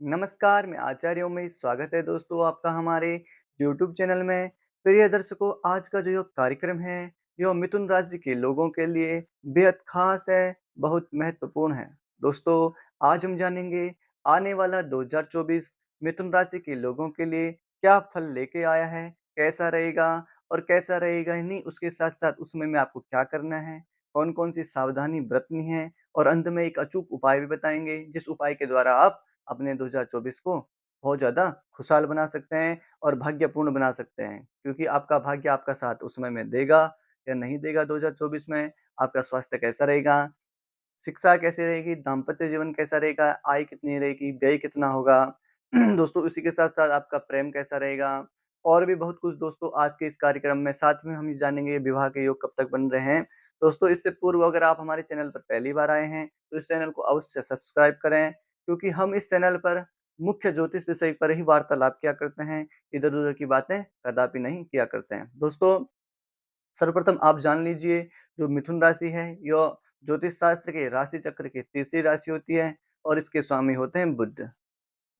नमस्कार, मैं आचार्य उमेश, स्वागत है दोस्तों आपका हमारे यूट्यूब चैनल में। प्रिय दर्शकों, आज का जो ये कार्यक्रम है, यह मिथुन राशि के लोगों के लिए बेहद ख़ास है, बहुत महत्वपूर्ण है। दोस्तों, आज हम जानेंगे आने वाला 2024 मिथुन राशि के लोगों के लिए क्या फल लेके आया है, कैसा रहेगा और कैसा रहेगा ही नहीं, उसके साथ-साथ उसमें में आपको क्या करना है, कौन-कौन सी सावधानी बरतनी है और अंत में एक अचूक उपाय भी बताएँगे, जिस उपाय के द्वारा आप अपने 2024 को बहुत ज़्यादा खुशहाल बना सकते हैं और भाग्यपूर्ण बना सकते हैं। क्योंकि आपका भाग्य आपका साथ उस समय में देगा या नहीं देगा 2024 में, आपका स्वास्थ्य कैसा रहेगा, शिक्षा कैसी रहेगी, दाम्पत्य जीवन कैसा रहेगा, आय कितनी रहेगी, व्यय कितना होगा। दोस्तों इसी के साथ-साथ आपका प्रेम कैसा रहेगा और भी बहुत कुछ दोस्तों आज के इस कार्यक्रम में साथ में हम ये जानेंगे विवाह के योग कब तक बन रहे हैं। दोस्तों इससे पूर्व अगर आप हमारे चैनल पर पहली बार आए हैं, तो इस चैनल को अवश्य सब्सक्राइब करें क्योंकि हम इस चैनल पर मुख्य ज्योतिष विषय पर ही वार्तालाप किया करते हैं, इधर-उधर की बातें कदापि नहीं किया करते हैं। दोस्तों सर्वप्रथम आप जान लीजिए जो मिथुन राशि है यह ज्योतिष शास्त्र के राशि चक्र की तीसरी राशि होती है और इसके स्वामी होते हैं बुध।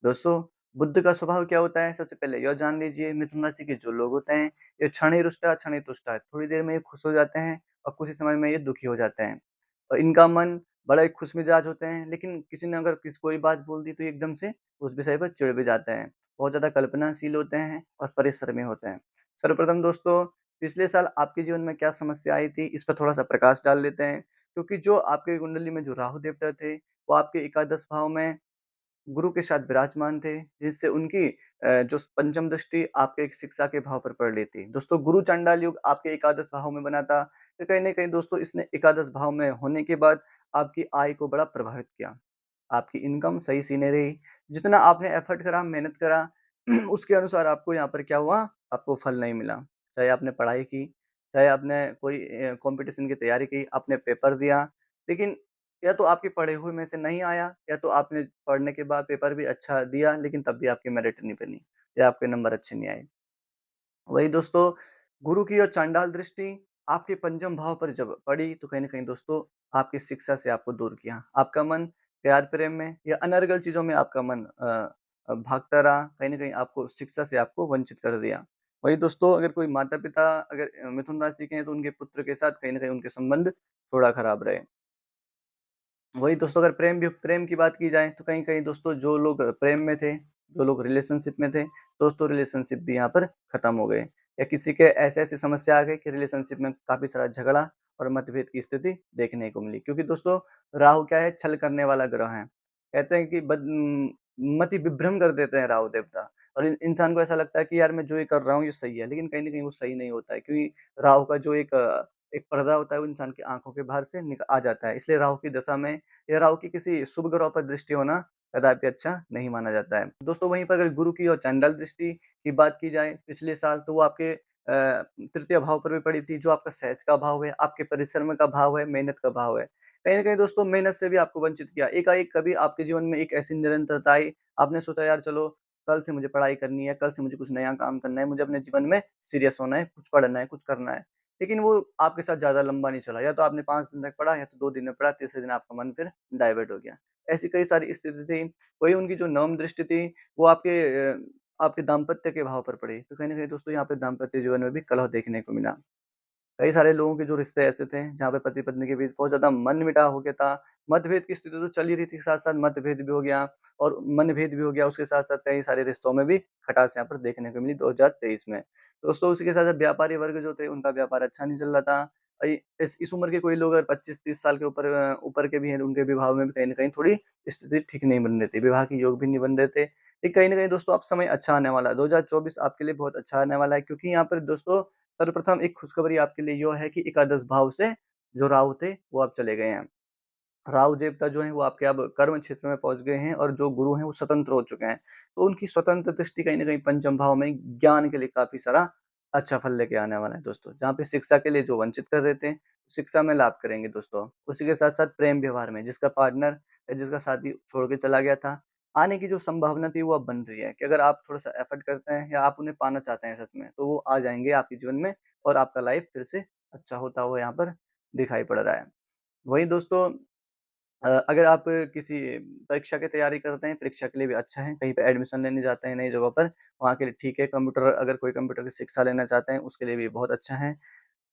दोस्तों बुध का स्वभाव क्या होता है? सबसे पहले यह जान लीजिए मिथुन राशि के जो लोग होते हैं, ये क्षणे रुष्टा क्षणे तुष्टा। थोड़ी देर में ये खुश हो जाते हैं और कुछ ही समय में ये दुखी हो जाते हैं। और इनका मन बड़ा ही खुशमिजाज होते हैं, लेकिन किसी ने अगर किसी कोई बात बोल दी तो ये एकदम से उस विषय पर चिढ़ भी जाते हैं। बहुत ज़्यादा कल्पनाशील होते हैं और परिश्रमी होते हैं। सर्वप्रथम दोस्तों पिछले साल आपके जीवन में क्या समस्या आई थी, इस पर थोड़ा-सा प्रकाश डाल लेते हैं। क्योंकि जो आपके कुंडली में जो राहु देवता थे, वो आपके एकादश भाव में गुरु के साथ विराजमान थे, जिससे उनकी जो पंचम दृष्टि आपके एक शिक्षा के भाव पर पड़ रही थी। दोस्तों गुरु चांडाल योग आपके एकादश भाव में बना था, तो कहीं न कहीं दोस्तों इसने एकादश भाव में होने के बाद आपकी आय को बड़ा प्रभावित किया। आपकी इनकम सही से नहीं रही, जितना आपने एफर्ट करा, मेहनत करा उसके अनुसार आपको यहाँ पर क्या हुआ, आपको फल नहीं मिला। चाहे आपने पढ़ाई की, चाहे आपने कोई कॉम्पिटिशन की तैयारी की, आपने पेपर दिया, लेकिन या तो आपके पढ़े हुए में से नहीं आया या तो आपने पढ़ने के बाद पेपर भी अच्छा दिया लेकिन तब भी आपकी मेरिट नहीं बनी या आपके नंबर अच्छे नहीं आए। वही दोस्तों गुरु की और चांडाल दृष्टि आपके पंचम भाव पर जब पड़ी तो कहीं न कहीं दोस्तों आपकी शिक्षा से आपको दूर किया। आपका मन प्यार-प्रेम में या अनर्गल चीज़ों में आपका मन भागता रहा, कहीं न कहीं आपको शिक्षा से आपको वंचित कर दिया। वही दोस्तों अगर कोई माता-पिता अगर मिथुन राशि के हैं तो उनके पुत्र के साथ कहीं न कहीं उनके संबंध थोड़ा खराब रहे। वही दोस्तों अगर प्रेम की बात की जाए तो कहीं-कहीं दोस्तों जो लोग प्रेम में थे, जो लोग रिलेशनशिप में थे, दोस्तों रिलेशनशिप भी यहाँ पर खत्म हो गए या किसी के ऐसी-ऐसी समस्या आ गई कि रिलेशनशिप में काफ़ी सारा झगड़ा और मतभेद की स्थिति देखने को मिली। क्योंकि दोस्तों राहु क्या है छल करने वाला ग्रह है। कहते हैं कि मति विभ्रम कर देते हैं राहु देवता और इंसान को ऐसा लगता है कि यार मैं जो ये कर रहा हूँ ये सही है, लेकिन कहीं न कहीं वो सही नहीं होता है क्योंकि राहु का जो एक पर्दा होता है वो इंसान की आँखों के बाहर से आ जाता है। इसलिए राहु की दशा में या राहु की किसी शुभ ग्रह पर दृष्टि होना कदापि अच्छा नहीं माना जाता है। दोस्तों वहीं पर अगर गुरु की और चंडाल दृष्टि की बात की जाए पिछले साल तो वो आपके तृतीय भाव पर भी पड़ी थी जो आपका सहज का भाव है, आपके परिश्रम का भाव है, मेहनत का भाव है। कहीं न कहीं दोस्तों मेहनत से भी आपको वंचित किया। एकाएक कभी आपके जीवन में एक ऐसी निरंतरता आई, आपने सोचा यार चलो कल से मुझे पढ़ाई करनी है, कल से मुझे कुछ नया काम करना है, मुझे अपने जीवन में सीरियस होना है, कुछ पढ़ना है, कुछ करना है। लेकिन वो आपके साथ ज़्यादा लंबा नहीं चला, या तो आपने 5 दिन तक पढ़ा या तो 2 दिन में पढ़ा, तीसरे दिन आपका मन फिर डाइवर्ट हो गया। ऐसी कई सारी स्थिति थी। वही उनकी जो नवम दृष्टि थी, वो आपके दाम्पत्य के भाव पर पड़ी। तो कहीं न कहीं दोस्तों यहाँ पे दाम्पत्य जीवन में भी कलह देखने को मिला। कई सारे लोगों के जो रिश्ते ऐसे थे, जहाँ पे पति-पत्नी के बीच बहुत ज़्यादा मनमुटाव हो गया था। मतभेद की स्थिति तो चल ही रही थी, साथ-साथ मतभेद भी हो गया और मनभेद भी हो गया। उसके साथ-साथ कई सारे रिश्तों में भी खटास यहाँ पर देखने को मिली 2023 में। दोस्तों उसी के साथ-साथ व्यापारी वर्ग जो थे, उनका व्यापार अच्छा नहीं चल रहा था। इस उम्र के कोई लोग अगर 25-30 साल के ऊपर के भी हैं, उनके विवाह में भी कहीं न कहीं थोड़ी स्थिति ठीक नहीं बन रही थी। विवाह के योग भी नहीं बन रहे थे। ये कहीं न कहीं दोस्तों अब समय अच्छा आने वाला है। 2024 आपके लिए बहुत अच्छा आने वाला है क्योंकि यहाँ पर दोस्तों सर्वप्रथम एक खुशखबरी आपके लिए यो है कि एकादश भाव से जो राहु थे, वो अब चले गए हैं। राहु देवता जो हैं वो आपके अब कर्म क्षेत्र में पहुँच गए हैं और जो गुरु हैं वो स्वतंत्र हो चुके हैं। तो उनकी स्वतंत्र दृष्टि कहीं न कहीं पंचम भाव में ज्ञान के लिए काफ़ी सारा अच्छा फल लेके आने वाला है दोस्तों। जहाँ पे शिक्षा के लिए जो वंचित कर रहे थे, शिक्षा में लाभ करेंगे दोस्तों। उसी के साथ-साथ प्रेम व्यवहार में जिसका पार्टनर या जिसका साथी छोड़ के चला गया था, आने की जो संभावना थी वो अब बन रही है कि अगर आप थोड़ा-सा एफर्ट करते हैं या आप उन्हें पाना चाहते हैं सच में, तो वो आ जाएँगे आपके जीवन में और आपका लाइफ फिर से अच्छा होता हुआ यहाँ पर दिखाई पड़ रहा है। वहीं दोस्तों अगर आप किसी परीक्षा की तैयारी करते हैं, परीक्षा के लिए भी अच्छा है, कहीं पे एडमिशन लेने जाते हैं नई जगहों पर, वहाँ के लिए ठीक है। कंप्यूटर अगर कोई कंप्यूटर की शिक्षा लेना चाहते हैं, उसके लिए भी बहुत अच्छा है।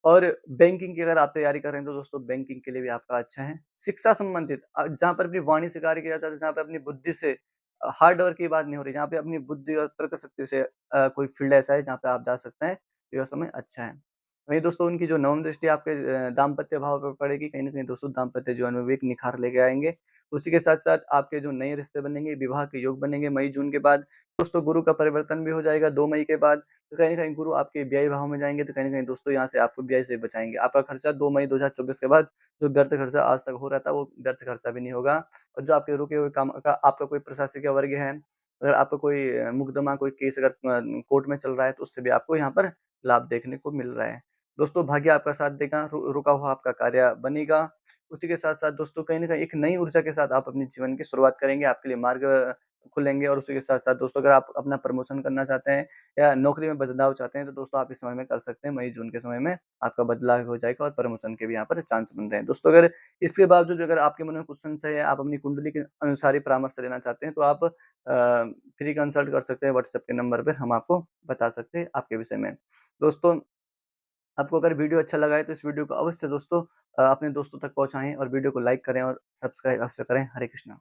और बैंकिंग की अगर आप तैयारी कर रहे हैं, तो दोस्तों बैंकिंग के लिए भी आपका अच्छा है। शिक्षा संबंधित जहाँ पर अपनी वाणी से कार्य किया जाता है, जहाँ पे अपनी बुद्धि से हार्ड वर्क की बात नहीं हो रही, जहाँ पे अपनी बुद्धि और तर्क शक्ति से कोई फ़ील्ड ऐसा है जहाँ पे आप जा सकते हैं, तो यह समय अच्छा है। वहीं दोस्तों उनकी जो नवम दृष्टि आपके दाम्पत्य भाव पर पड़ेगी, कहीं न कहीं दोस्तों दाम्पत्य जीवन में भी एक निखार लेके आएँगे। उसी के साथ-साथ आपके जो नए रिश्ते बनेंगे, विवाह के योग बनेंगे मई-जून के बाद। दोस्तों गुरु का परिवर्तन भी हो जाएगा 2 मई के बाद। तो कहीं न कहीं गुरु आपके व्यय भाव में जाएँगे, तो कहीं न कहीं दोस्तों यहाँ से आपको व्यय से बचाएँगे। आपका खर्चा 2 मई 2024 के बाद जो व्यर्थ खर्चा आज तक हो रहा था, वो व्यर्थ खर्चा भी नहीं होगा। और जो आपके रुके हुए काम का आपका कोई प्रशासकीय वर्ग है, अगर आपका कोई मुकदमा, कोई केस अगर कोर्ट में चल रहा है, तो उससे भी आपको यहाँ पर लाभ देखने को मिल रहा है। दोस्तों भाग्य आपका साथ देगा, रुका हुआ आपका कार्य बनेगा। उसी के साथ-साथ दोस्तों कहीं न कहीं एक नई ऊर्जा के साथ आप अपने जीवन की शुरुआत करेंगे, आपके लिए मार्ग खुलेंगे और उसी के साथ-साथ दोस्तों अगर आप अपना प्रमोशन करना चाहते हैं या नौकरी में बदलाव चाहते हैं, तो दोस्तों आप इस समय में कर सकते हैं। मई-जून के समय में आपका बदलाव हो जाएगा और प्रमोशन के भी यहाँ पर चांस बन रहे हैं। दोस्तों अगर इसके बावजूद अगर आपके मन में कुछ संशय है, आप अपनी कुंडली के अनुसार ही परामर्श लेना चाहते हैं, तो आप फ्री कंसल्ट कर सकते हैं व्हाट्सएप के नंबर पर, हम आपको बता सकते हैं आपके विषय में। दोस्तों आपको अगर वीडियो अच्छा लगा है, तो इस वीडियो को अवश्य दोस्तों अपने दोस्तों तक पहुँचाएँ और वीडियो को लाइक करें और सब्सक्राइब अवश्य करें। हरे कृष्णा।